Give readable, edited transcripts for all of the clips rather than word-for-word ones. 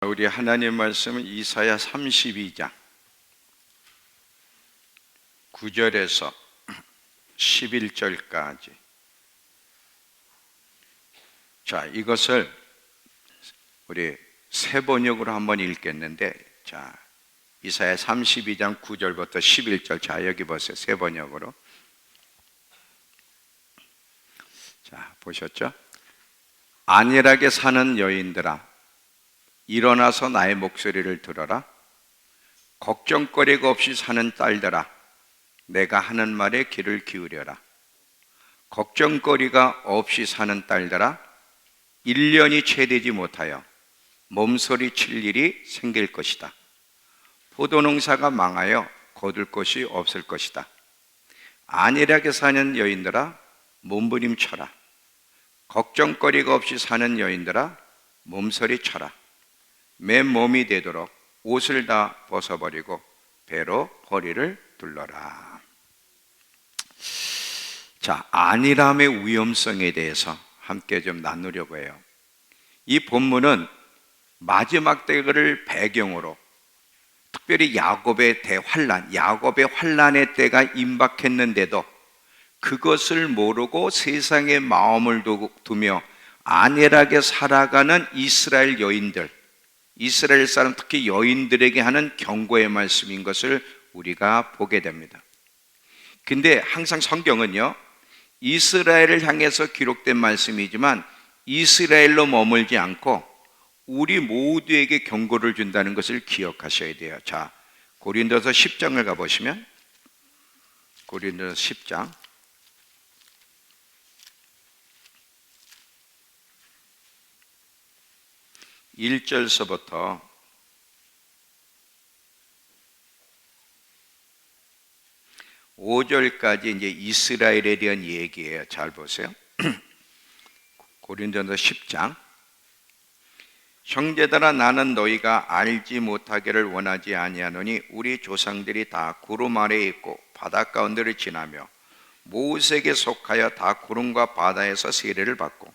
우리 하나님 말씀은 이사야 32장 9절에서 11절까지. 자, 이것을 우리 세 번역으로 한번 읽겠는데, 자, 이사야 32장 9절부터 11절. 자, 여기 보세요. 세 번역으로. 자, 보셨죠? 안일하게 사는 여인들아, 일어나서 나의 목소리를 들어라. 걱정거리가 없이 사는 딸들아, 내가 하는 말에 귀를 기울여라. 걱정거리가 없이 사는 딸들아, 1년이 채 되지 못하여 몸서리 칠 일이 생길 것이다. 포도농사가 망하여 거둘 곳이 없을 것이다. 안일하게 사는 여인들아, 몸부림쳐라. 걱정거리가 없이 사는 여인들아, 몸서리 쳐라. 맨몸이 되도록 옷을 다 벗어버리고 배로 허리를 둘러라. 자, 안일함의 위험성에 대해서 함께 좀 나누려고 해요. 이 본문은 마지막 때를 배경으로, 특별히 야곱의 대환란, 야곱의 환란의 때가 임박했는데도 그것을 모르고 세상에 마음을 두며 안일하게 살아가는 이스라엘 여인들, 이스라엘 사람, 특히 여인들에게 하는 경고의 말씀인 것을 우리가 보게 됩니다. 근데 항상 성경은요, 이스라엘을 향해서 기록된 말씀이지만 이스라엘로 머물지 않고 우리 모두에게 경고를 준다는 것을 기억하셔야 돼요. 자, 고린도서 10장을 가보시면, 고린도서 10장 1절서부터 5절까지 이제 이스라엘에 대한 얘기예요. 잘 보세요. 고린도서 10장. 형제들아, 나는 너희가 알지 못하기를 원하지 아니하노니 우리 조상들이 다 구름 아래에 있고 바다 가운데를 지나며 모색에 속하여 다 구름과 바다에서 세례를 받고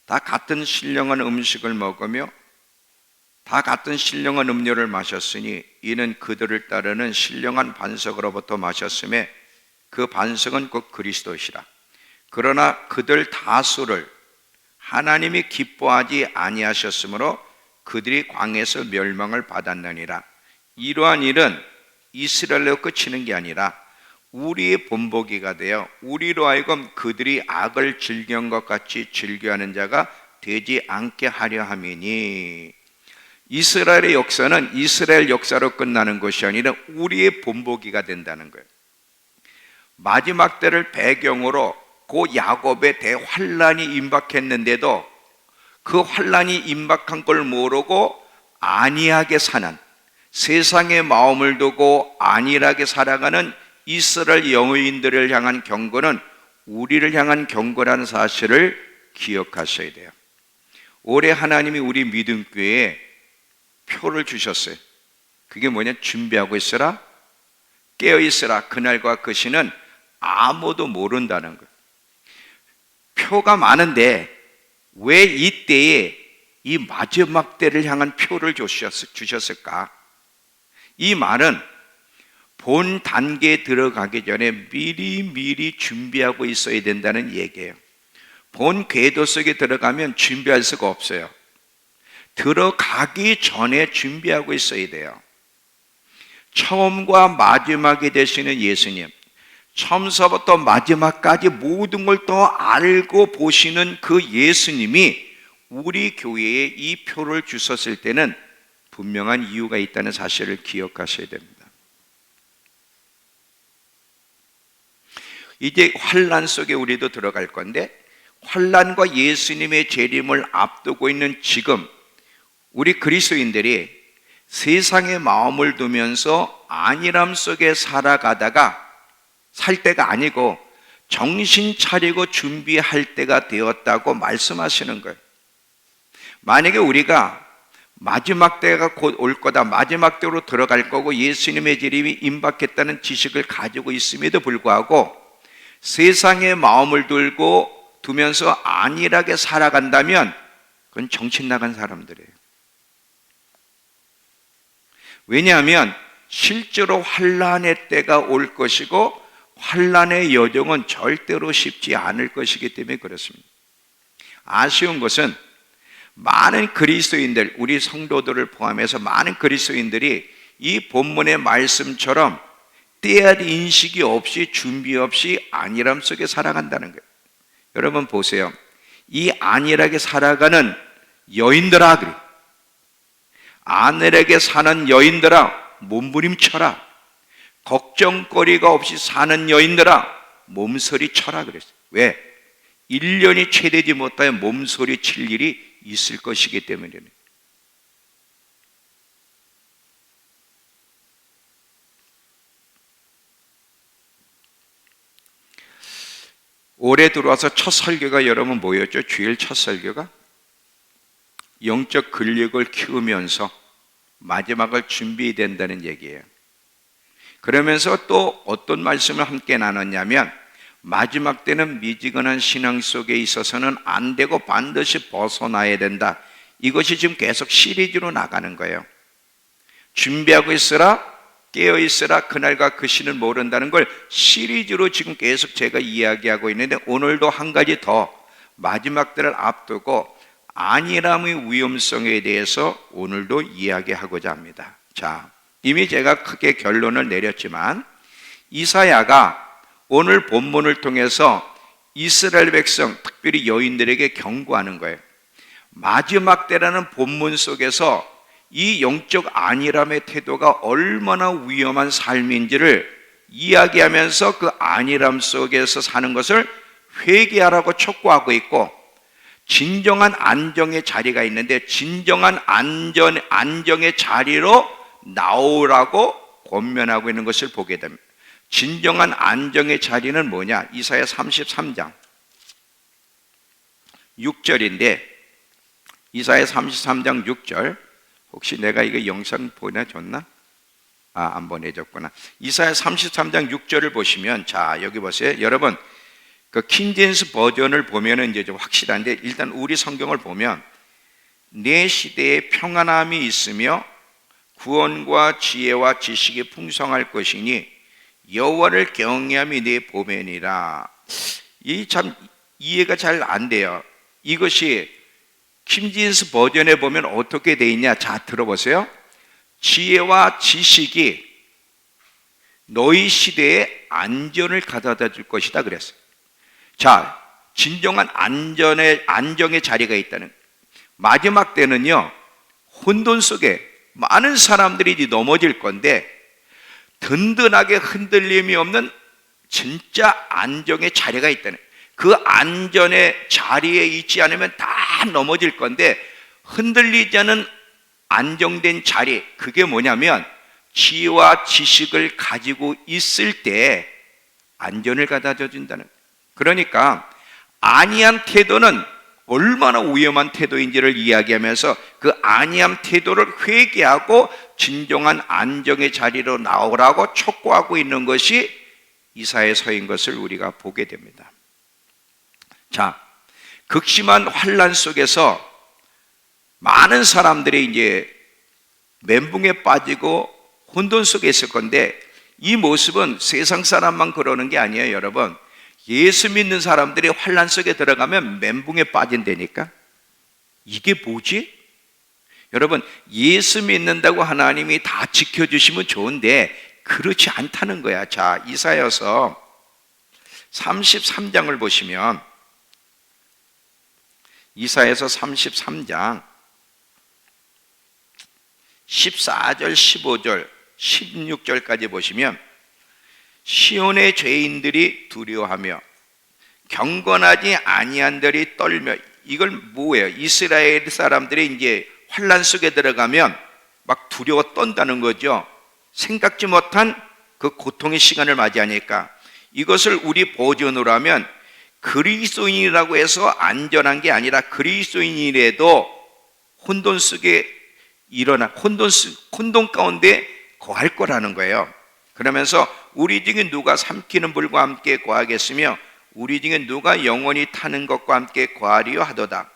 다 같은 신령한 음식을 먹으며 다 같은 신령한 음료를 마셨으니 이는 그들을 따르는 신령한 반석으로부터 마셨음에 그 반석은 곧 그리스도시라. 그러나 그들 다수를 하나님이 기뻐하지 아니하셨으므로 그들이 광에서 멸망을 받았느니라. 이러한 일은 이스라엘로 그치는 게 아니라 우리의 본보기가 되어 우리로 하여금 그들이 악을 즐겨한 것 같이 즐겨하는 자가 되지 않게 하려 함이니. 이스라엘의 역사는 이스라엘 역사로 끝나는 것이 아니라 우리의 본보기가 된다는 거예요. 마지막 때를 배경으로 그 야곱의 대환란이 임박했는데도 그 환란이 임박한 걸 모르고 안이하게 사는, 세상의 마음을 두고 안일하게 살아가는 이스라엘 여인들을 향한 경고는 우리를 향한 경고라는 사실을 기억하셔야 돼요. 올해 하나님이 우리 믿음교회에 표를 주셨어요. 그게 뭐냐? 준비하고 있으라, 깨어 있으라. 그날과 그 시는 아무도 모른다는 거예요. 표가 많은데 왜 이때에 이 마지막 때를 향한 표를 주셨을까? 이 말은 본 단계에 들어가기 전에 미리 준비하고 있어야 된다는 얘기예요. 본 궤도 속에 들어가면 준비할 수가 없어요. 들어가기 전에 준비하고 있어야 돼요. 처음과 마지막이 되시는 예수님, 처음서부터 마지막까지 모든 걸 또 알고 보시는 그 예수님이 우리 교회에 이 표를 주셨을 때는 분명한 이유가 있다는 사실을 기억하셔야 됩니다. 이제 환란 속에 우리도 들어갈 건데, 환란과 예수님의 재림을 앞두고 있는 지금 우리 그리스도인들이 세상의 마음을 두면서 안일함 속에 살아가다가 살 때가 아니고 정신 차리고 준비할 때가 되었다고 말씀하시는 거예요. 만약에 우리가 마지막 때가 곧 올 거다, 마지막 때로 들어갈 거고 예수님의 재림이 임박했다는 지식을 가지고 있음에도 불구하고 세상의 마음을 두면서 안일하게 살아간다면 그건 정신 나간 사람들이에요. 왜냐하면 실제로 환난의 때가 올 것이고 환난의 여정은 절대로 쉽지 않을 것이기 때문에 그렇습니다. 아쉬운 것은 많은 그리스도인들, 우리 성도들을 포함해서 많은 그리스도인들이 이 본문의 말씀처럼 때할 인식이 없이 준비 없이 안일함 속에 살아간다는 거예요. 여러분 보세요. 이 안일하게 살아가는 여인들아, 그래. 안일하게 사는 여인들아, 몸부림쳐라. 걱정거리가 없이 사는 여인들아, 몸서리쳐라 그랬어요. 왜? 1년이 채 되지 못하여 몸소리 칠 일이 있을 것이기 때문이에요. 올해 들어와서 첫 설교가 여러분 뭐였죠? 주일 첫 설교가 영적 근력을 키우면서 마지막을 준비된다는 얘기예요. 그러면서 또 어떤 말씀을 함께 나눴냐면 마지막 때는 미지근한 신앙 속에 있어서는 안 되고 반드시 벗어나야 된다. 이것이 지금 계속 시리즈로 나가는 거예요. 준비하고 있으라, 깨어 있으라, 그날과 그 시는 모른다는 걸 시리즈로 지금 계속 제가 이야기하고 있는데, 오늘도 한 가지 더 마지막 때를 앞두고 안일함의 위험성에 대해서 오늘도 이야기하고자 합니다. 자, 이미 제가 크게 결론을 내렸지만 이사야가 오늘 본문을 통해서 이스라엘 백성, 특별히 여인들에게 경고하는 거예요. 마지막 때라는 본문 속에서 이 영적 안일함의 태도가 얼마나 위험한 삶인지를 이야기하면서 그 안일함 속에서 사는 것을 회개하라고 촉구하고 있고, 진정한 안정의 자리가 있는데 진정한 안정의 자리로 나오라고 권면하고 있는 것을 보게 됩니다. 진정한 안정의 자리는 뭐냐? 이사야 33장 6절인데, 이사야 33장 6절, 혹시 내가 이거 영상 보내줬나? 안 보내줬구나. 이사야 33장 6절을 보시면, 자, 여기 보세요. 여러분, 그 킹제임스 버전을 보면은 이제 좀 확실한데, 일단 우리 성경을 보면 내 시대에 평안함이 있으며 구원과 지혜와 지식이 풍성할 것이니 여호와를 경외함이 내 보배니라. 이 참 이해가 잘 안 돼요. 이것이 킹제임스 버전에 보면 어떻게 돼 있냐? 자, 들어보세요. 지혜와 지식이 너희 시대에 안전을 가져다 줄 것이다 그랬어요. 자, 진정한 안정의 자리가 있다는, 마지막 때는요, 혼돈 속에 많은 사람들이 이제 넘어질 건데 든든하게 흔들림이 없는 진짜 안정의 자리가 있다는, 그 안전의 자리에 있지 않으면 다 넘어질 건데 흔들리지 않은 안정된 자리, 그게 뭐냐면 지혜와 지식을 가지고 있을 때 안전을 가져다 준다는. 그러니까 안이한 태도는 얼마나 위험한 태도인지를 이야기하면서 그 안이한 태도를 회개하고 진정한 안정의 자리로 나오라고 촉구하고 있는 것이 이사야서인 것을 우리가 보게 됩니다. 자, 극심한 환난 속에서 많은 사람들이 이제 멘붕에 빠지고 혼돈 속에 있을 건데, 이 모습은 세상 사람만 그러는 게 아니에요, 여러분. 예수 믿는 사람들이 환난 속에 들어가면 멘붕에 빠진다니까. 이게 뭐지? 여러분, 예수 믿는다고 하나님이 다 지켜주시면 좋은데 그렇지 않다는 거야. 자, 이사야서 33장을 보시면, 이사야서 33장 14절, 15절, 16절까지 보시면, 시온의 죄인들이 두려워하며 경건하지 아니한들이 떨며, 이걸 뭐예요? 이스라엘 사람들이 이제 환난 속에 들어가면 막 두려워 떤다는 거죠. 생각지 못한 그 고통의 시간을 맞이하니까. 이것을 우리 버전으로 하면 그리스도인이라고 해서 안전한 게 아니라 그리스도인이라도 혼돈 속에 혼돈 가운데 거할 거라는 거예요. 그러면서 우리 중에 누가 삼키는 불과 함께 거하겠으며 우리 중에 누가 영원히 타는 것과 함께 거하리요 하도다.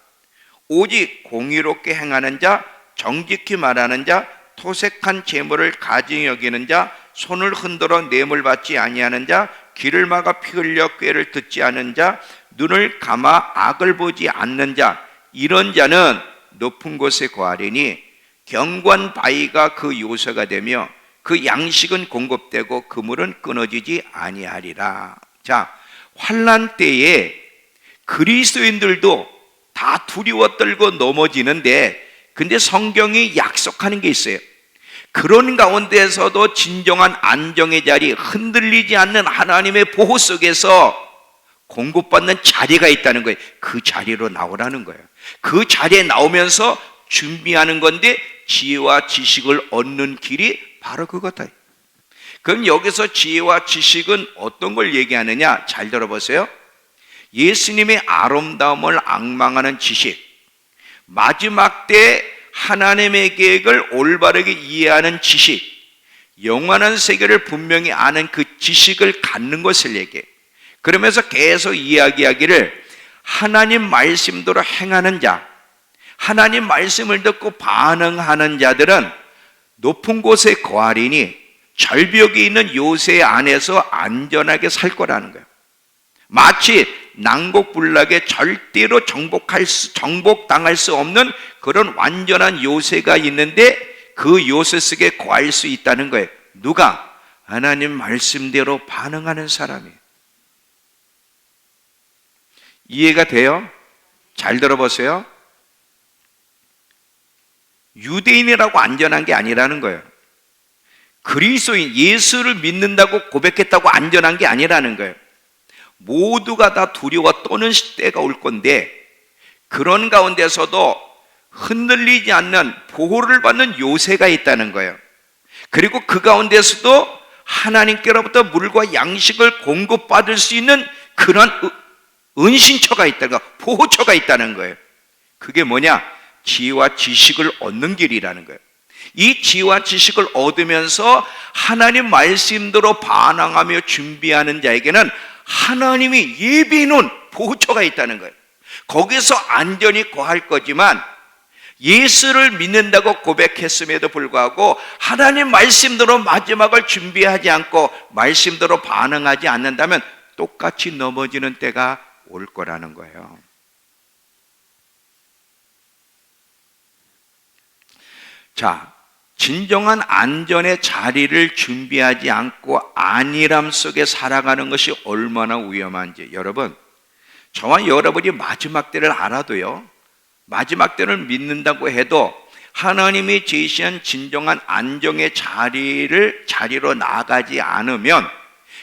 오직 공의롭게 행하는 자, 정직히 말하는 자, 토색한 재물을 가증히 여기는 자, 손을 흔들어 뇌물 받지 아니하는 자, 귀를 막아 피 흘려 꾀를 듣지 않은 자, 눈을 감아 악을 보지 않는 자, 이런 자는 높은 곳에 거하리니 견고한 바위가 그 요새가 되며 그 양식은 공급되고 그물은 끊어지지 아니하리라. 자, 환난 때에 그리스도인들도 다 두려워 떨고 넘어지는데, 근데 성경이 약속하는 게 있어요. 그런 가운데에서도 진정한 안정의 자리, 흔들리지 않는 하나님의 보호 속에서 공급받는 자리가 있다는 거예요. 그 자리로 나오라는 거예요. 그 자리에 나오면서 준비하는 건데, 지혜와 지식을 얻는 길이 바로 그거다. 그럼 여기서 지혜와 지식은 어떤 걸 얘기하느냐? 잘 들어보세요. 예수님의 아름다움을 앙망하는 지식, 마지막 때 하나님의 계획을 올바르게 이해하는 지식, 영원한 세계를 분명히 아는 그 지식을 갖는 것을 얘기해. 그러면서 계속 이야기하기를 하나님 말씀대로 행하는 자, 하나님 말씀을 듣고 반응하는 자들은 높은 곳에 거하리니 절벽이 있는 요새 안에서 안전하게 살 거라는 거예요. 마치 난곡불락에 절대로 정복당할 수 없는 그런 완전한 요새가 있는데, 그 요새 속에 거할 수 있다는 거예요. 누가? 하나님 말씀대로 반응하는 사람이. 이해가 돼요? 잘 들어보세요. 유대인이라고 안전한 게 아니라는 거예요. 그리스도인, 예수를 믿는다고 고백했다고 안전한 게 아니라는 거예요. 모두가 다 두려워 떠는 때가 올 건데, 그런 가운데서도 흔들리지 않는 보호를 받는 요새가 있다는 거예요. 그리고 그 가운데서도 하나님께로부터 물과 양식을 공급받을 수 있는 그런 은신처가 있다는 거, 보호처가 있다는 거예요. 그게 뭐냐? 지혜와 지식을 얻는 길이라는 거예요. 이 지혜와 지식을 얻으면서 하나님 말씀대로 반응하며 준비하는 자에게는 하나님이 예비해 놓은 보호처가 있다는 거예요. 거기서 안전히 거할 거지만, 예수를 믿는다고 고백했음에도 불구하고 하나님 말씀대로 마지막을 준비하지 않고 말씀대로 반응하지 않는다면 똑같이 넘어지는 때가 올 거라는 거예요. 자, 진정한 안전의 자리를 준비하지 않고 안일함 속에 살아가는 것이 얼마나 위험한지, 여러분, 저와 여러분이 마지막 때를 알아도요, 마지막 때를 믿는다고 해도 하나님이 제시한 진정한 안정의 자리로 나아가지 않으면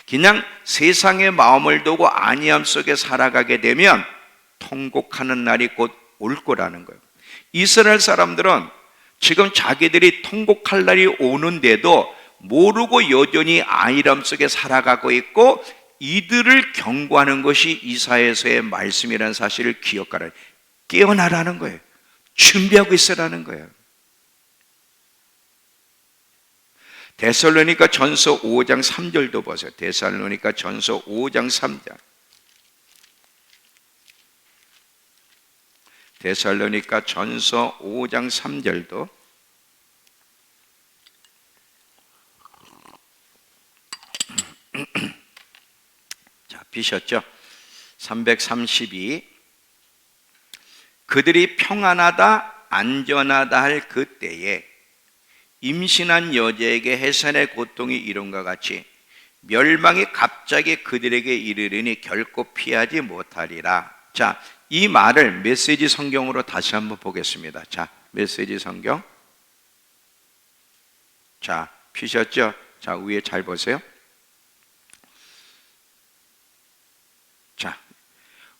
그냥 세상의 마음을 두고 안이함 속에 살아가게 되면 통곡하는 날이 곧 올 거라는 거예요. 이스라엘 사람들은 지금 자기들이 통곡할 날이 오는데도 모르고 여전히 안일함 속에 살아가고 있고, 이들을 경고하는 것이 이사야서의 말씀이라는 사실을 기억하라. 깨어나라는 거예요. 준비하고 있으라는 거예요. 데살로니가 전서 5장 3절도 보세요. 데살로니가 전서 5장 3절. 데살로니가 전서 5장 3절도 자, 피셨죠? 332. 그들이 평안하다 안전하다 할 그때에 임신한 여자에게 해산의 고통이 이룬과 같이 멸망이 갑자기 그들에게 이르르니 결코 피하지 못하리라. 자, 이 말을 메시지 성경으로 다시 한번 보겠습니다. 자, 메시지 성경. 자, 피셨죠? 자, 위에 잘 보세요. 자,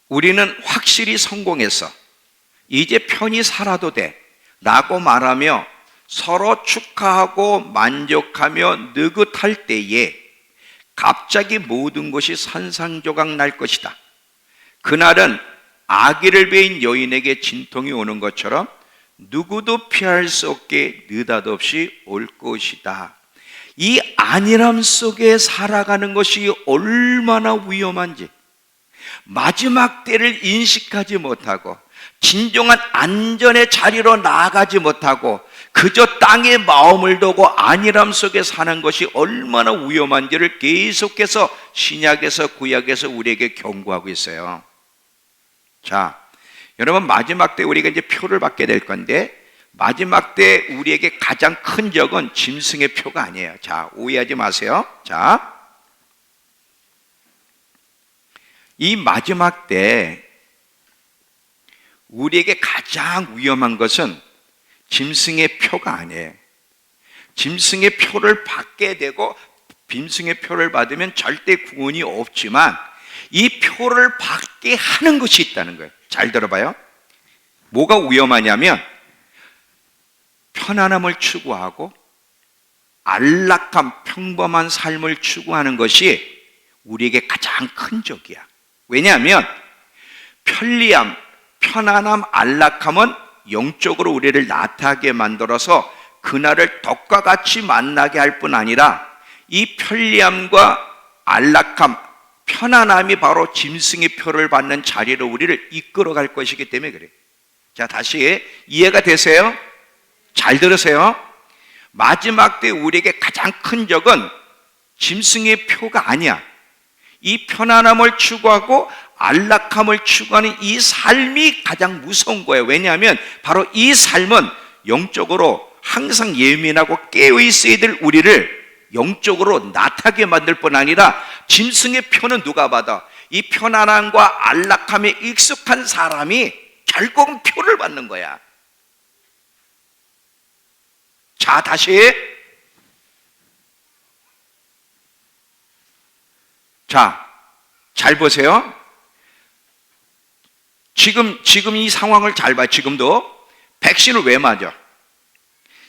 우리는 확실히 성공했어, 이제 편히 살아도 돼 라고 말하며 서로 축하하고 만족하며 느긋할 때에 갑자기 모든 것이 산산조각 날 것이다. 그날은 아기를 베인 여인에게 진통이 오는 것처럼 누구도 피할 수 없게 느닷없이 올 것이다. 이 안일함 속에 살아가는 것이 얼마나 위험한지, 마지막 때를 인식하지 못하고 진정한 안전의 자리로 나아가지 못하고 그저 땅에 마음을 두고 안일함 속에 사는 것이 얼마나 위험한지를 계속해서 신약에서 구약에서 우리에게 경고하고 있어요. 자, 여러분, 마지막 때 우리가 이제 표를 받게 될 건데, 마지막 때 우리에게 가장 큰 적은 짐승의 표가 아니에요. 자, 오해하지 마세요. 자, 이 마지막 때 우리에게 가장 위험한 것은 짐승의 표가 아니에요. 짐승의 표를 받게 되고 짐승의 표를 받으면 절대 구원이 없지만 이 표를 받게 하는 것이 있다는 거예요. 잘 들어봐요. 뭐가 위험하냐면 편안함을 추구하고 안락함, 평범한 삶을 추구하는 것이 우리에게 가장 큰 적이야. 왜냐하면 편리함, 편안함, 안락함은 영적으로 우리를 나타나게 만들어서 그날을 덕과 같이 만나게 할 뿐 아니라 이 편리함과 안락함, 편안함이 바로 짐승의 표를 받는 자리로 우리를 이끌어 갈 것이기 때문에 그래요. 자, 다시 이해가 되세요? 잘 들으세요. 마지막 때 우리에게 가장 큰 적은 짐승의 표가 아니야. 이 편안함을 추구하고 안락함을 추구하는 이 삶이 가장 무서운 거예요. 왜냐하면 바로 이 삶은 영적으로 항상 예민하고 깨어있어야 될 우리를 영적으로 나타나게 만들 뿐 아니라 짐승의 표는 누가 받아? 이 편안함과 안락함에 익숙한 사람이 결국은 표를 받는 거야. 자, 다시. 자, 잘 보세요. 지금 이 상황을 잘 봐. 지금도 백신을 왜 맞아?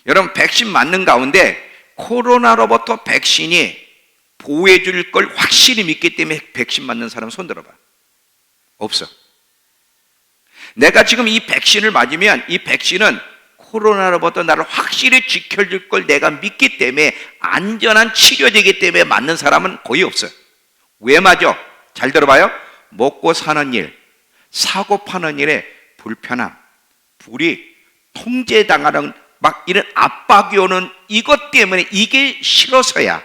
여러분, 백신 맞는 가운데 코로나로부터 백신이 보호해 줄 걸 확실히 믿기 때문에 백신 맞는 사람 손 들어봐. 없어. 내가 지금 이 백신을 맞으면 이 백신은 코로나로부터 나를 확실히 지켜줄 걸 내가 믿기 때문에 안전한 치료되기 때문에 맞는 사람은 거의 없어요. 왜 맞아? 잘 들어봐요. 먹고 사는 일, 사고 파는 일에 불편함, 불이, 통제당하는 막 이런 압박이 오는 이것 때문에 이게 싫어서야.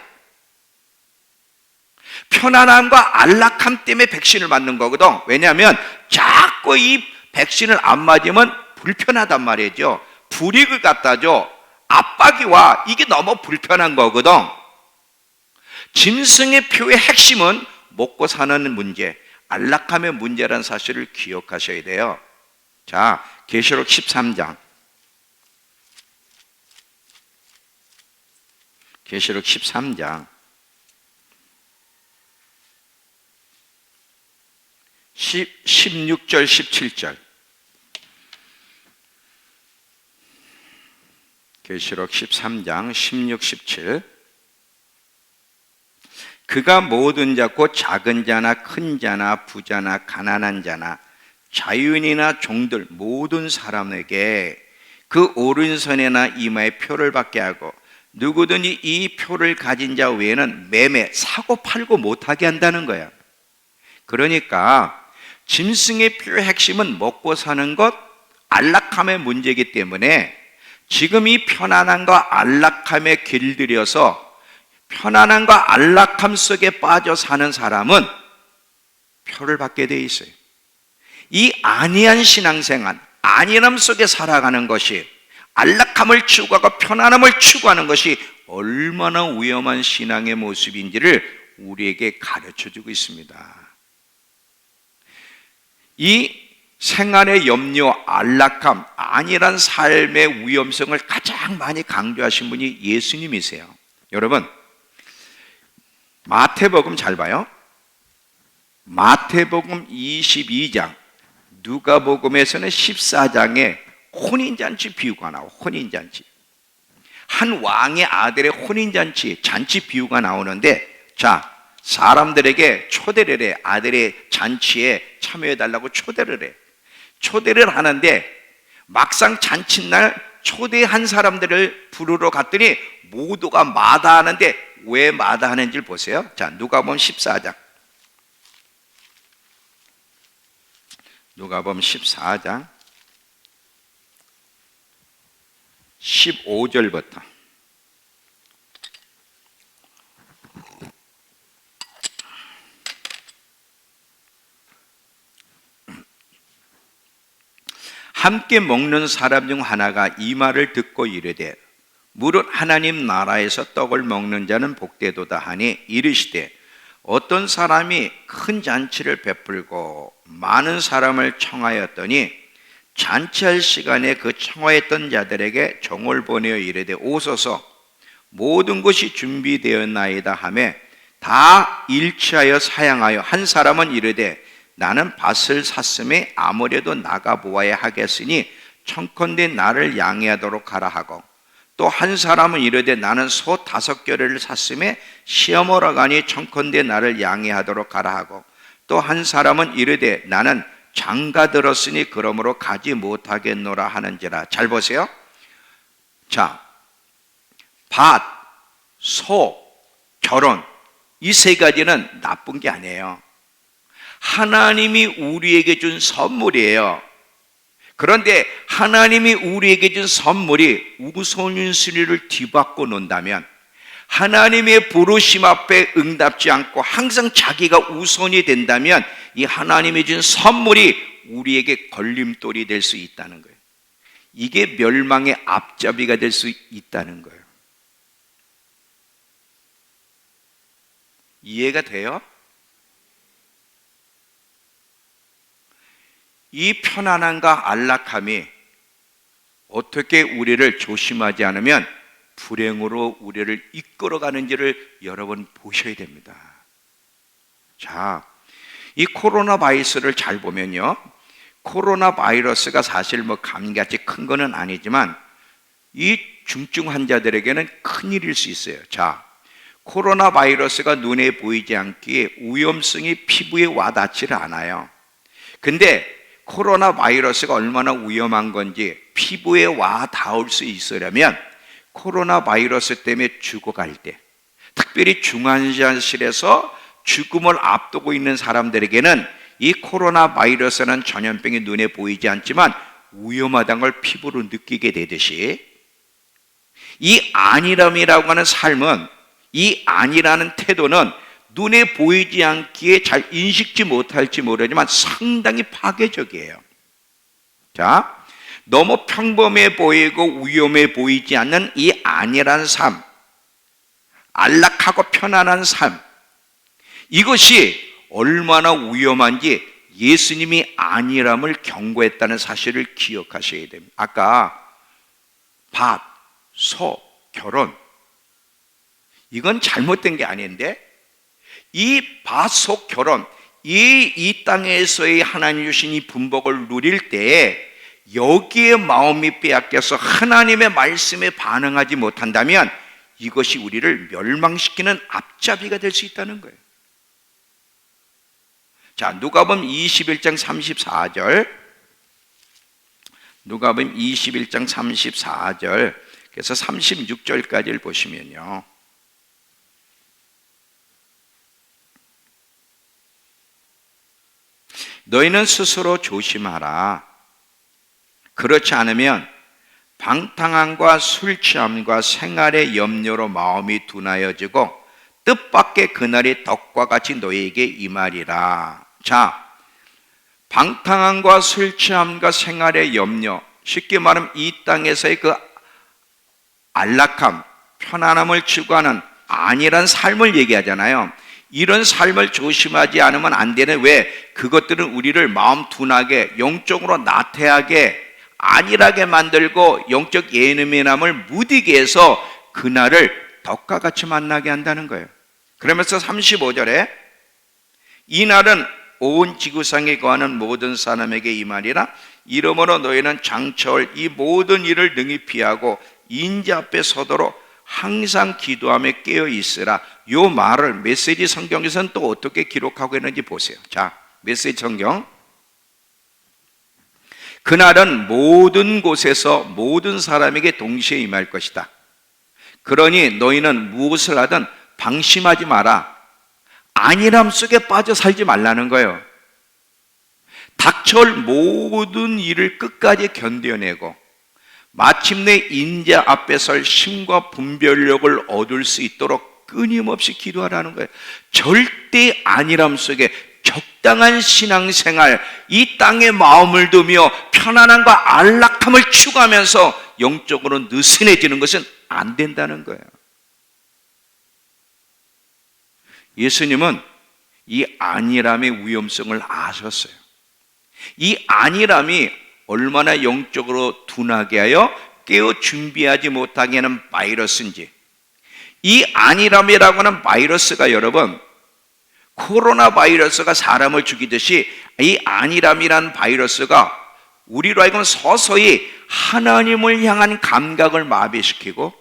편안함과 안락함 때문에 백신을 맞는 거거든. 왜냐하면 자꾸 이 백신을 안 맞으면 불편하단 말이죠. 불이익을 갖다 줘. 압박이 와. 이게 너무 불편한 거거든. 짐승의 표의 핵심은 먹고 사는 문제, 안락함의 문제라는 사실을 기억하셔야 돼요. 자, 계시록 13장. 계시록 13장 16절 17절. 계시록 13장 16, 17. 그가 모든 자 곧 작은 자나 큰 자나 부자나 가난한 자나 자유인이나 종들 모든 사람에게 그 오른손에나 이마에 표를 받게 하고 누구든지 이 표를 가진 자 외에는 매매, 사고 팔고 못하게 한다는 거야. 그러니까 짐승의 표의 핵심은 먹고 사는 것, 안락함의 문제이기 때문에 지금 이 편안함과 안락함에 길들여서 편안함과 안락함 속에 빠져 사는 사람은 표를 받게 돼 있어요. 이 안이한 신앙생활, 안일함 속에 살아가는 것이, 안락함을 추구하고 편안함을 추구하는 것이 얼마나 위험한 신앙의 모습인지를 우리에게 가르쳐주고 있습니다. 이 생활의 염려, 안락함, 안일한 삶의 위험성을 가장 많이 강조하신 분이 예수님이세요. 여러분, 마태복음 잘 봐요. 마태복음 22장, 누가복음에서는 14장에 혼인잔치 비유가 나와. 혼인잔치. 한 왕의 아들의 혼인잔치, 잔치 비유가 나오는데, 자, 사람들에게 초대를 해. 아들의 잔치에 참여해달라고 초대를 해. 초대를 하는데 막상 잔칫날 초대한 사람들을 부르러 갔더니 모두가 마다하는데 왜 마다하는지를 보세요. 자, 누가복음 14장. 누가복음 14장 15절부터 함께 먹는 사람 중 하나가 이 말을 듣고 이르되 무릇 하나님 나라에서 떡을 먹는 자는 복되도다 하니 이르시되 어떤 사람이 큰 잔치를 베풀고 많은 사람을 청하였더니 잔치할 시간에 그 청하였던 자들에게 종을 보내어 이르되 오소서 모든 것이 준비되었나이다 하매 다 일치하여 사양하여 한 사람은 이르되 나는 밭을 샀음에 아무래도 나가보아야 하겠으니 청컨대 나를 양해하도록 하라 하고 또 한 사람은 이르되 나는 소 5겨레를 샀음에 시험하러 가니 청컨대 나를 양해하도록 하라 하고 또 한 사람은 이르되 나는 장가 들었으니 그러므로 가지 못하겠노라 하는지라. 잘 보세요. 자, 밭, 소, 결혼 이 세 가지는 나쁜 게 아니에요. 하나님이 우리에게 준 선물이에요. 그런데 하나님이 우리에게 준 선물이 우선순위를 뒤바꿔 놓는다면, 하나님의 부르심 앞에 응답지 않고 항상 자기가 우선이 된다면 이 하나님이 준 선물이 우리에게 걸림돌이 될 수 있다는 거예요. 이게 멸망의 앞잡이가 될 수 있다는 거예요. 이해가 돼요? 이 편안함과 안락함이 어떻게 우리를 조심하지 않으면 불행으로 우리를 이끌어가는지를 여러분 보셔야 됩니다. 자, 이 코로나 바이러스를 잘 보면요, 코로나 바이러스가 사실 뭐 감기같이 큰 거는 아니지만 이 중증 환자들에게는 큰일일 수 있어요. 자, 코로나 바이러스가 눈에 보이지 않기에 위험성이 피부에 와닿지를 않아요. 근데 코로나 바이러스가 얼마나 위험한 건지 피부에 와 닿을 수 있으려면 코로나 바이러스 때문에 죽어갈 때, 특별히 중환자실에서 죽음을 앞두고 있는 사람들에게는 이 코로나 바이러스는 전염병이 눈에 보이지 않지만 위험하다는 걸 피부로 느끼게 되듯이, 이 안일함이라고 하는 삶은, 이 안이라는 태도는 눈에 보이지 않기에 잘 인식지 못할지 모르지만 상당히 파괴적이에요. 자, 너무 평범해 보이고 위험해 보이지 않는 이 안일한 삶, 안락하고 편안한 삶, 이것이 얼마나 위험한지 예수님이 안일함을 경고했다는 사실을 기억하셔야 됩니다. 아까 밭, 소, 결혼, 이건 잘못된 게 아닌데 이 밭, 소, 결혼, 이 땅에서의 하나님 주신 이 분복을 누릴 때 여기에 마음이 빼앗겨서 하나님의 말씀에 반응하지 못한다면 이것이 우리를 멸망시키는 앞잡이가 될 수 있다는 거예요. 자, 누가복음 21장 34절, 누가복음 21장 34절 그래서 36절까지를 보시면요, 너희는 스스로 조심하라. 그렇지 않으면 방탕함과 술 취함과 생활의 염려로 마음이 둔하여지고 뜻밖의 그날이 덕과 같이 너희에게 임하리라. 자, 방탕함과 술 취함과 생활의 염려, 쉽게 말하면 이 땅에서의 그 안락함, 편안함을 추구하는 안일한 삶을 얘기하잖아요. 이런 삶을 조심하지 않으면 안 되는, 왜? 그것들은 우리를 마음 둔하게, 영적으로 나태하게, 안일하게 만들고 영적 예민함을 무디게 해서 그날을 덕과 같이 만나게 한다는 거예요. 그러면서 35절에 이 날은 온 지구상에 거하는 모든 사람에게 임하리라. 이러므로 너희는 장차올 이 모든 일을 능히 피하고 인자 앞에 서도록 항상 기도하며 깨어 있으라. 요 말을 메시지 성경에서는 또 어떻게 기록하고 있는지 보세요. 자, 메시지 성경, 그날은 모든 곳에서 모든 사람에게 동시에 임할 것이다. 그러니 너희는 무엇을 하든 방심하지 마라. 안일함 속에 빠져 살지 말라는 거예요. 닥쳐올 모든 일을 끝까지 견뎌내고 마침내 인자 앞에 설 힘과 분별력을 얻을 수 있도록 끊임없이 기도하라는 거예요. 절대 안일함 속에 적당한 신앙생활, 이 땅에 마음을 두며 편안함과 안락함을 추구하면서 영적으로 느슨해지는 것은 안 된다는 거예요. 예수님은 이 안일함의 위험성을 아셨어요. 이 안일함이 얼마나 영적으로 둔하게 하여 깨어 준비하지 못하게 하는 바이러스인지, 이 안일함이라고 하는 바이러스가 여러분, 코로나 바이러스가 사람을 죽이듯이 이 안일함이라는 바이러스가 우리로 하여금 서서히 하나님을 향한 감각을 마비시키고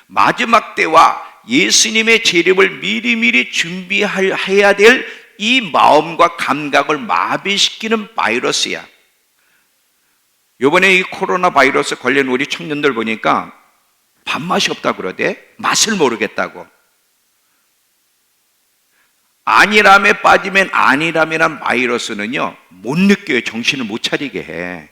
마지막 때와 예수님의 재림을 미리미리 준비해야 될 이 마음과 감각을 마비시키는 바이러스야. 이번에 이 코로나 바이러스 걸린 우리 청년들 보니까 밥맛이 없다 그러대. 맛을 모르겠다고. 안일함에 빠지면 안일함이란 바이러스는요, 못 느껴요. 정신을 못 차리게 해.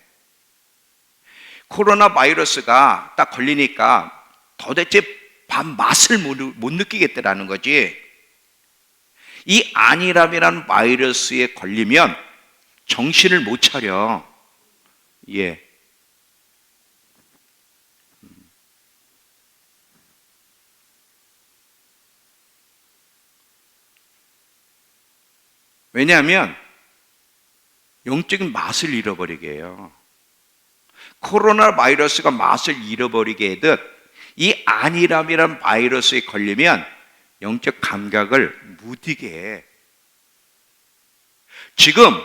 코로나 바이러스가 딱 걸리니까 도대체 밥 맛을 못 느끼겠다라는 거지. 이 안일함이란 바이러스에 걸리면 정신을 못 차려. 예. 왜냐하면 영적인 맛을 잃어버리게 해요. 코로나 바이러스가 맛을 잃어버리게 하듯 이 안일함이란 바이러스에 걸리면 영적 감각을 무디게 해. 지금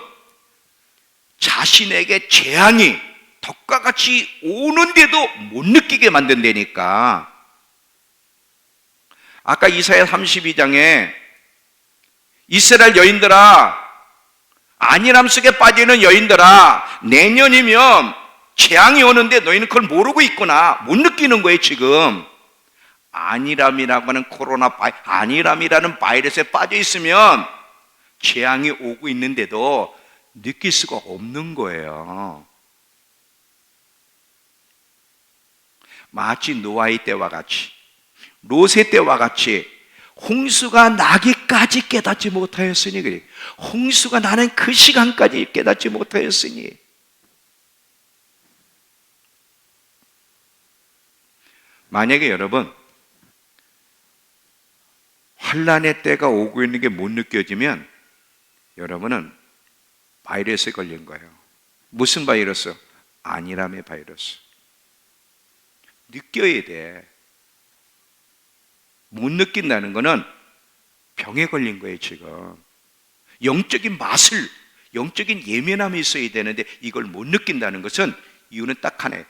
자신에게 재앙이 덕과 같이 오는데도 못 느끼게 만든다니까. 아까 이사야 32장에 이스라엘 여인들아, 안일함 속에 빠지는 여인들아, 내년이면 재앙이 오는데 너희는 그걸 모르고 있구나. 못 느끼는 거예요 지금. 안일함이라고 하는 안일함이라는 바이러스에 빠져 있으면 재앙이 오고 있는데도 느낄 수가 없는 거예요. 마치 노아의 때와 같이, 롯의 때와 같이 홍수가 나기까지 깨닫지 못하였으니, 그래. 홍수가 나는 그 시간까지 깨닫지 못하였으니. 만약에 여러분 환난의 때가 오고 있는 게 못 느껴지면 여러분은 바이러스에 걸린 거예요. 무슨 바이러스? 안일함의 바이러스. 느껴야 돼. 못 느낀다는 거는 병에 걸린 거예요 지금. 영적인 맛을, 영적인 예민함이 있어야 되는데 이걸 못 느낀다는 것은 이유는 딱 하나예요.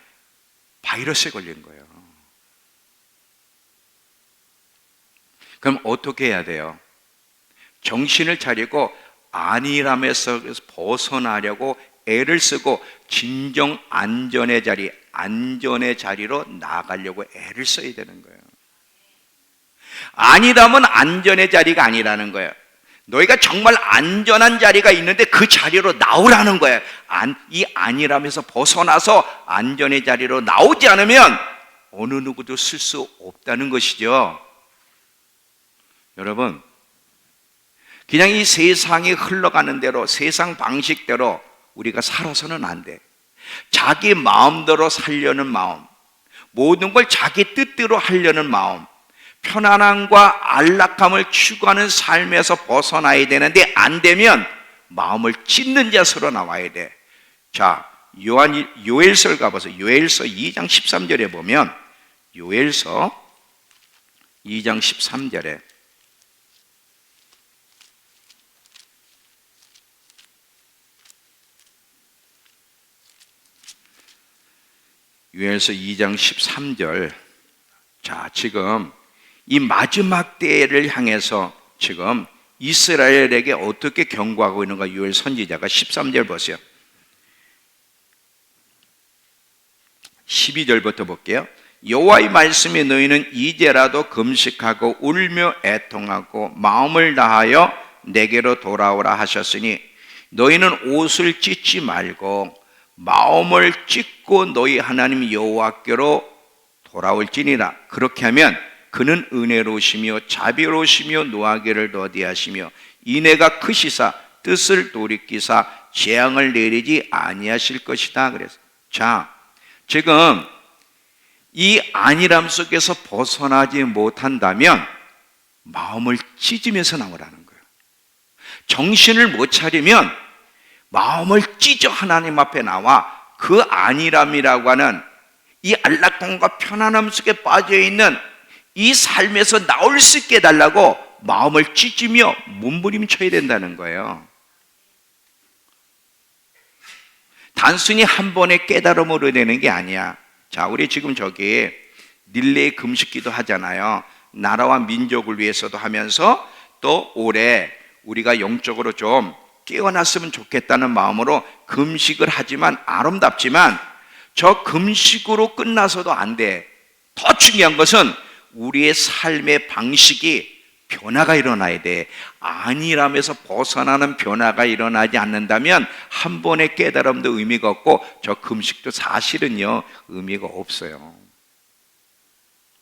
바이러스에 걸린 거예요. 그럼 어떻게 해야 돼요? 정신을 차리고 안일함에서 벗어나려고 애를 쓰고 진정 안전의 자리로 나아가려고 애를 써야 되는 거예요. 안일함은 안전의 자리가 아니라는 거예요. 너희가 정말 안전한 자리가 있는데 그 자리로 나오라는 거예요. 이 안일함에서 벗어나서 안전의 자리로 나오지 않으면 어느 누구도 쓸 수 없다는 것이죠. 여러분, 그냥 이 세상이 흘러가는 대로, 세상 방식대로 우리가 살아서는 안 돼. 자기 마음대로 살려는 마음, 모든 걸 자기 뜻대로 하려는 마음, 편안함과 안락함을 추구하는 삶에서 벗어나야 되는데 안 되면 마음을 찢는 자세로 나와야 돼. 자, 요엘서를 가보세요. 요엘서 2장 13절에 보면, 요엘서 2장 13절에 요엘서 2장 13절. 자, 지금 이 마지막 때를 향해서 지금 이스라엘에게 어떻게 경고하고 있는가 요엘 선지자가 13절 보세요. 12절부터 볼게요. 여호와의 말씀이 너희는 이제라도 금식하고 울며 애통하고 마음을 다하여 내게로 돌아오라 하셨으니 너희는 옷을 찢지 말고 마음을 찢고 믿고 너희 하나님 여호와께로 돌아올지니라. 그렇게 하면 그는 은혜로우시며 자비로우시며 노하기를 더디하시며 인애가 크시사 뜻을 돌이키사 재앙을 내리지 아니하실 것이다. 그래서 자, 지금 이 안일함 속에서 벗어나지 못한다면 마음을 찢으면서 나오라는 거예요. 정신을 못 차리면 마음을 찢어 하나님 앞에 나와 그 안일함이라고 하는 이 안락함과 편안함 속에 빠져있는 이 삶에서 나올 수 있게 해달라고 마음을 찢으며 몸부림쳐야 된다는 거예요. 단순히 한 번의 깨달음으로 되는 게 아니야. 자, 우리 지금 저기 릴레이 금식기도 하잖아요. 나라와 민족을 위해서도 하면서 또 올해 우리가 영적으로 좀 깨어났으면 좋겠다는 마음으로 금식을 하지만 아름답지만 저 금식으로 끝나서도 안 돼. 더 중요한 것은 우리의 삶의 방식이 변화가 일어나야 돼. 안일함에서 벗어나는 변화가 일어나지 않는다면 한 번의 깨달음도 의미가 없고 저 금식도 사실은요 의미가 없어요.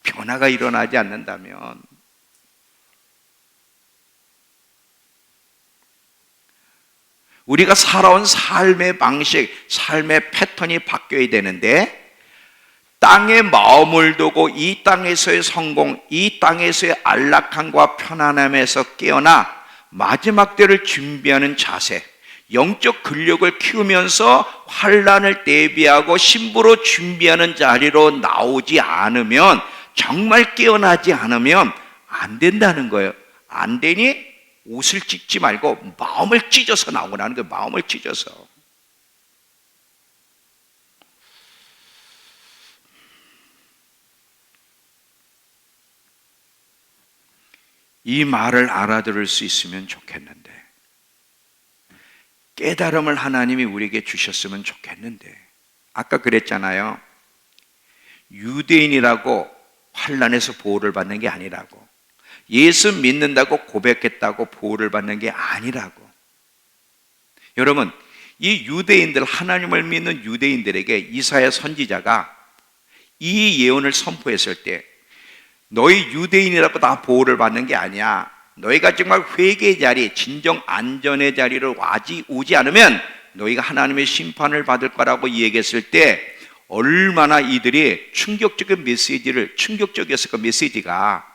변화가 일어나지 않는다면. 우리가 살아온 삶의 방식, 삶의 패턴이 바뀌어야 되는데 땅에 마음을 두고 이 땅에서의 성공, 이 땅에서의 안락함과 편안함에서 깨어나 마지막 때를 준비하는 자세, 영적 근력을 키우면서 환난을 대비하고 신부로 준비하는 자리로 나오지 않으면, 정말 깨어나지 않으면 안 된다는 거예요. 안 되니 옷을 찢지 말고 마음을 찢어서 나오라는 거예요. 마음을 찢어서. 이 말을 알아들을 수 있으면 좋겠는데, 깨달음을 하나님이 우리에게 주셨으면 좋겠는데, 아까 그랬잖아요. 유대인이라고 환난에서 보호를 받는 게 아니라고, 예수 믿는다고 고백했다고 보호를 받는 게 아니라고. 여러분, 이 유대인들, 하나님을 믿는 유대인들에게 이사야 선지자가 이 예언을 선포했을 때, 너희 유대인이라고 다 보호를 받는 게 아니야. 너희가 정말 회개의 자리, 진정 안전의 자리로 오지 않으면 너희가 하나님의 심판을 받을 거라고 얘기했을 때 얼마나 이들이 충격적인 메시지를, 충격적이었을 그 메시지가.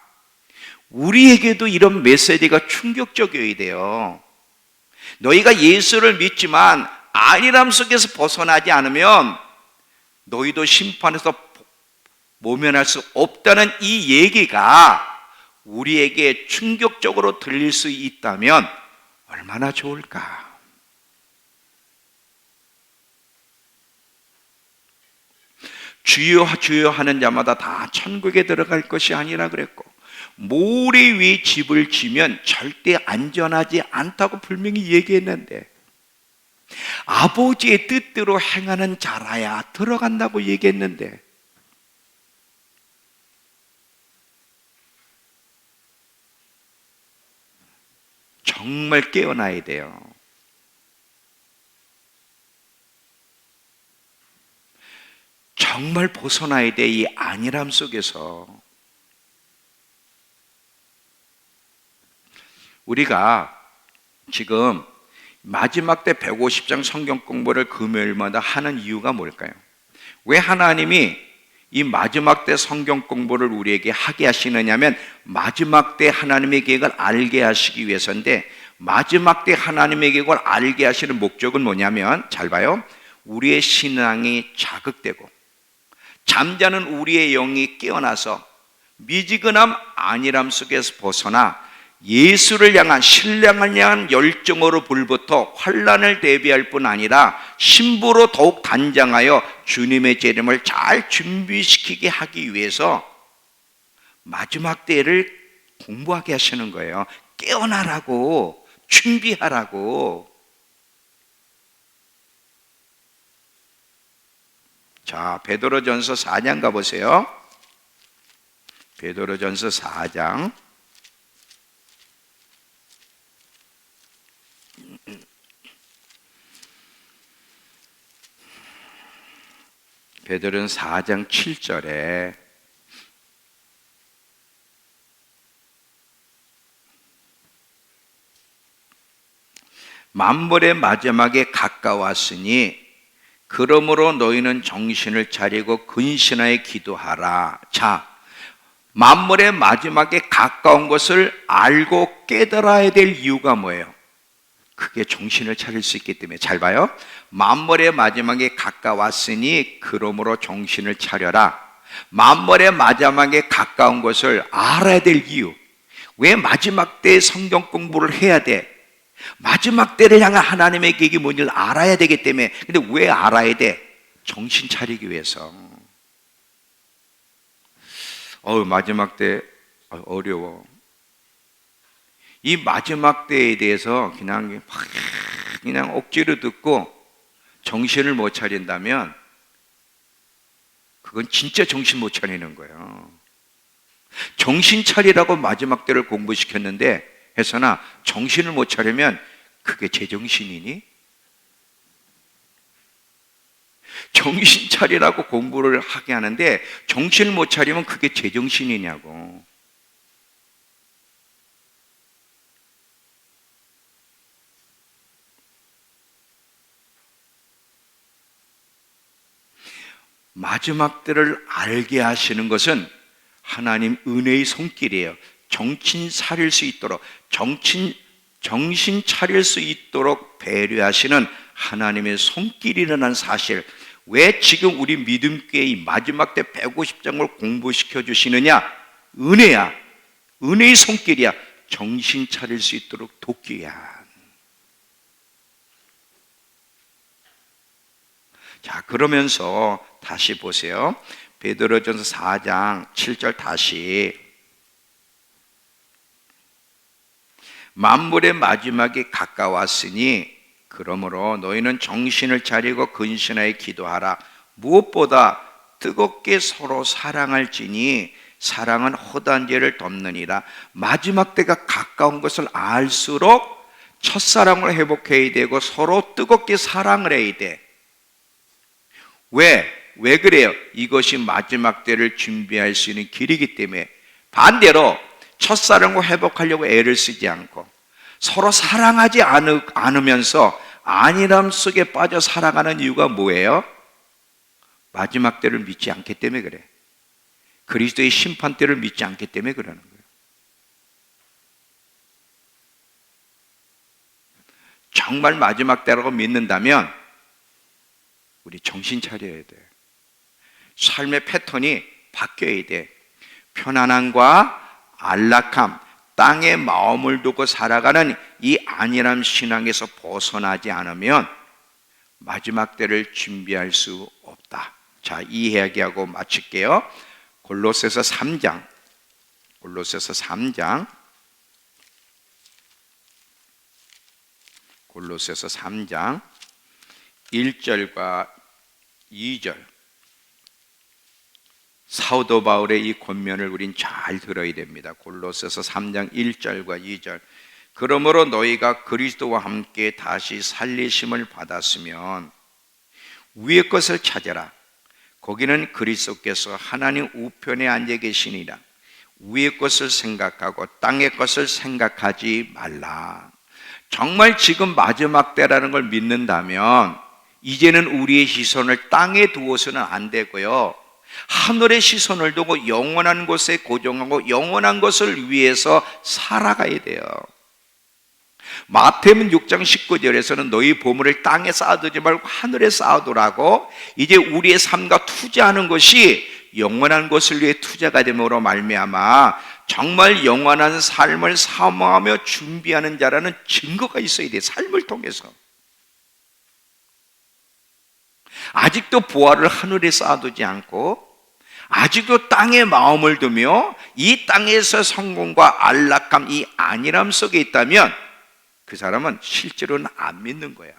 우리에게도 이런 메시지가 충격적이어야 돼요. 너희가 예수를 믿지만 안일함 속에서 벗어나지 않으면 너희도 심판에서 모면할 수 없다는 이 얘기가 우리에게 충격적으로 들릴 수 있다면 얼마나 좋을까. 주여 주여 하는 자마다 다 천국에 들어갈 것이 아니라 그랬고, 모래 위에 집을 지면 절대 안전하지 않다고 분명히 얘기했는데, 아버지의 뜻대로 행하는 자라야 들어간다고 얘기했는데, 정말 깨어나야 돼요. 정말 벗어나야 돼. 이 안일함 속에서. 우리가 지금 마지막 때 150장 성경 공부를 금요일마다 하는 이유가 뭘까요? 왜 하나님이 이 마지막 때 성경 공부를 우리에게 하게 하시느냐면, 마지막 때 하나님의 계획을 알게 하시기 위해서인데, 마지막 때 하나님의 계획을 알게 하시는 목적은 뭐냐면, 잘 봐요. 우리의 신앙이 자극되고 잠자는 우리의 영이 깨어나서 미지근함 안일함 속에서 벗어나 예수를 향한, 신랑을 향한 열정으로 불붙어 환난을 대비할 뿐 아니라 신부로 더욱 단장하여 주님의 재림을 잘 준비시키게 하기 위해서 마지막 때를 공부하게 하시는 거예요. 깨어나라고, 준비하라고. 자, 베드로전서 4장 가보세요. 베드로전서 4장. 베드로는 4장 7절에 만물의 마지막에 가까웠으니 그러므로 너희는 정신을 차리고 근신하여 기도하라. 자, 만물의 마지막에 가까운 것을 알고 깨달아야 될 이유가 뭐예요? 그게 정신을 차릴 수 있기 때문에. 잘 봐요. 만물의 마지막에 가까웠으니 그러므로 정신을 차려라. 만물의 마지막에 가까운 것을 알아야 될 이유. 왜 마지막 때에 성경 공부를 해야 돼? 마지막 때를 향한 하나님의 계획이 뭔지를 알아야 되기 때문에. 근데 왜 알아야 돼? 정신 차리기 위해서. 마지막 때 어려워. 이 마지막 때에 대해서 그냥 억지로 듣고 정신을 못 차린다면 그건 진짜 정신 못 차리는 거예요. 정신 차리라고 마지막 때를 공부시켰는데 해서나 정신을 못 차리면 그게 제정신이니? 정신 차리라고 공부를 하게 하는데 정신을 못 차리면 그게 제정신이냐고. 마지막 때를 알게 하시는 것은 하나님 은혜의 손길이에요. 정신 차릴 수 있도록, 정신 차릴 수 있도록 배려하시는 하나님의 손길이라는 사실. 왜 지금 우리 믿음교회 이 마지막 때 150장을 공부시켜 주시느냐? 은혜야. 은혜의 손길이야. 정신 차릴 수 있도록 돕기야. 자, 그러면서 다시 보세요. 베드로전서 4장 7절 다시. 만물의 마지막에 가까웠으니 그러므로 너희는 정신을 차리고 근신하여 기도하라. 무엇보다 뜨겁게 서로 사랑할지니 사랑은 허다한 죄를 덮느니라. 마지막 때가 가까운 것을 알수록 첫사랑을 회복해야 되고 서로 뜨겁게 사랑을 해야 돼. 왜 그래요? 이것이 마지막 때를 준비할 수 있는 길이기 때문에. 반대로 첫사랑을 회복하려고 애를 쓰지 않고 서로 사랑하지 않으면서 안일함 속에 빠져 살아가는 이유가 뭐예요? 마지막 때를 믿지 않기 때문에 그래. 그리스도의 심판 때를 믿지 않기 때문에 그러는 거예요. 정말 마지막 때라고 믿는다면 우리 정신 차려야 돼. 삶의 패턴이 바뀌어야 돼. 편안함과 안락함, 땅에 마음을 두고 살아가는 이 안일함 신앙에서 벗어나지 않으면 마지막 때를 준비할 수 없다. 자, 이 이야기하고 마칠게요. 골로새서 3장 1절과 2절. 사도 바울의 이 권면을 우린 잘 들어야 됩니다. 골로새서 3장 1절과 2절. 그러므로 너희가 그리스도와 함께 다시 살리심을 받았으면 위의 것을 찾아라. 거기는 그리스도께서 하나님 우편에 앉아 계시니라. 위의 것을 생각하고 땅의 것을 생각하지 말라. 정말 지금 마지막 때라는 걸 믿는다면 이제는 우리의 시선을 땅에 두어서는 안 되고요, 하늘의 시선을 두고 영원한 곳에 고정하고 영원한 것을 위해서 살아가야 돼요. 마태복음 6장 19절에서는 너희 보물을 땅에 쌓아두지 말고 하늘에 쌓아두라고. 이제 우리의 삶과 투자하는 것이 영원한 것을 위해 투자가 됨으로 말미암아 정말 영원한 삶을 사모하며 준비하는 자라는 증거가 있어야 돼. 삶을 통해서. 아직도 보화를 하늘에 쌓아두지 않고 아직도 땅에 마음을 두며 이 땅에서 성공과 안락함, 이 안일함 속에 있다면 그 사람은 실제로는 안 믿는 거야.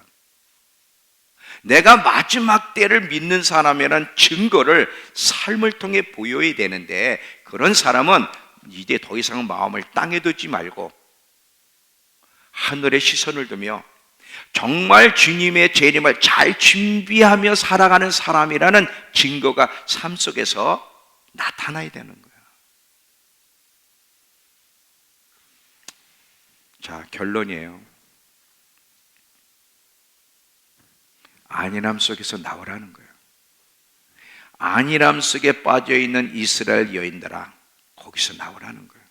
내가 마지막 때를 믿는 사람이라는 증거를 삶을 통해 보여야 되는데, 그런 사람은 이제 더 이상 마음을 땅에 두지 말고 하늘에 시선을 두며 정말 주님의 재림을 잘 준비하며 살아가는 사람이라는 증거가 삶 속에서 나타나야 되는 거예요. 자, 결론이에요. 안일함 속에서 나오라는 거예요. 안일함 속에 빠져있는 이스라엘 여인들아, 거기서 나오라는 거예요.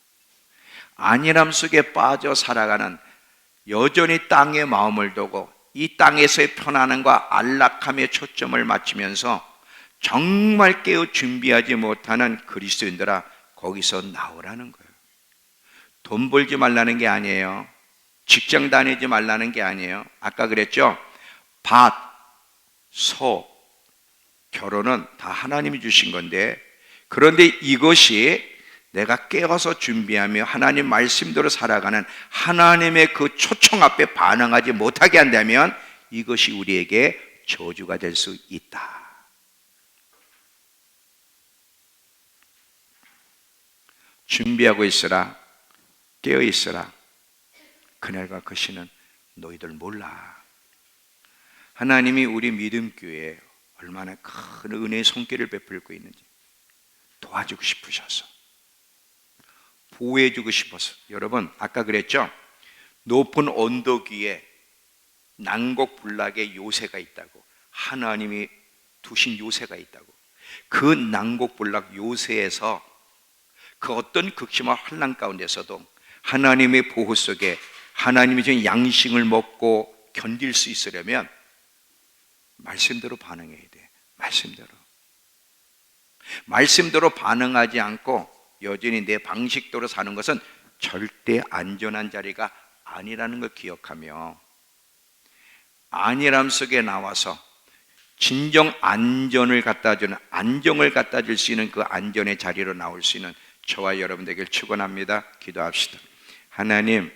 안일함 속에 빠져 살아가는, 여전히 땅에 마음을 두고 이 땅에서의 편안함과 안락함에 초점을 맞추면서 정말 깨어 준비하지 못하는 그리스도인들아, 거기서 나오라는 거예요. 돈 벌지 말라는 게 아니에요. 직장 다니지 말라는 게 아니에요. 아까 그랬죠? 밭, 소, 결혼은 다 하나님이 주신 건데, 그런데 이것이 내가 깨어서 준비하며 하나님 말씀대로 살아가는 하나님의 그 초청 앞에 반응하지 못하게 한다면 이것이 우리에게 저주가 될 수 있다. 준비하고 있으라, 깨어 있으라. 그날과 그 시는 너희들 몰라. 하나님이 우리 믿음교회에 얼마나 큰 은혜의 손길을 베풀고 있는지 도와주고 싶으셔서, 보호해주고 싶어서. 여러분, 아까 그랬죠? 높은 언덕 위에 난곡불락의 요새가 있다고. 하나님이 두신 요새가 있다고. 그 난곡불락 요새에서 그 어떤 극심한 환난 가운데서도 하나님의 보호 속에 하나님이 주신 양식을 먹고 견딜 수 있으려면 말씀대로 반응해야 돼. 말씀대로 반응하지 않고 여전히 내 방식대로 사는 것은 절대 안전한 자리가 아니라는 걸 기억하며, 안일함 속에 나와서 진정 안전을 갖다 주는, 안정을 갖다 줄 수 있는 그 안전의 자리로 나올 수 있는 저와 여러분 되길 축원합니다. 기도합시다. 하나님,